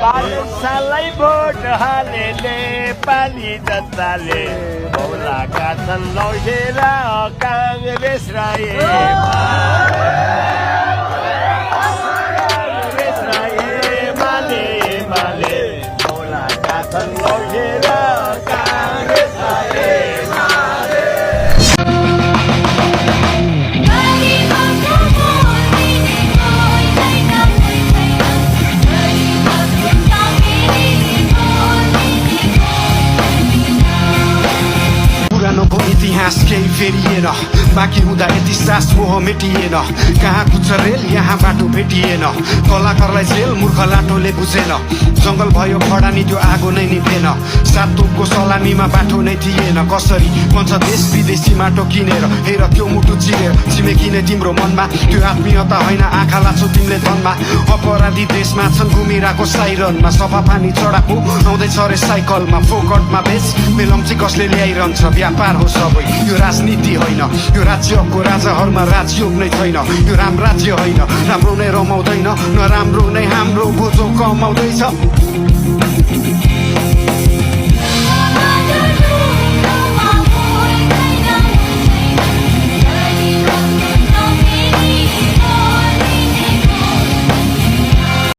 सालै भोट हालेले पाली जनताले मौलाका छन् लौटेर काङ्ग्रेस र एमाले मौलाका छन् लौटेर काङ्ग्रेस र एमाले। पुरानोको इतिहास केही फेरिएन, बाँकी हुँदा यति सास मोह मेटिएन। कहाँ कुछ रेल यहाँ बाटो भेटिएन, कलाकारलाई जेल मूर्ख लाटोले बुझेन। जङ्गल भयो खडा नि त्यो आगो नै निभेन, सात तोपको सलामीमा बाटो नै थिएन। कसरी भन्छ देश विदेशी माटो किनेर, हेर त्यो मुटु चिरेर छिमेकी नै तिम्रो मनमा। त्यो आत्मीयता होइन आँखा लाछौ तिमीले धनमा। अपराधी देशमा छन् घुमिरहेको साइरनमा, सफा पानी चढाएको आउँदैछ रे साइकलमा। फोकटमा बेच बेलम्ची कसले ल्याइरहन्छ, व्यापार हो सबै यो राजनीति होइन। यो राज्यको राजाहरूमा राजयोग नै छैन, यो राम राज्य होइन। राम्रो नै रमाउँदैन, नराम्रो नै हाम्रो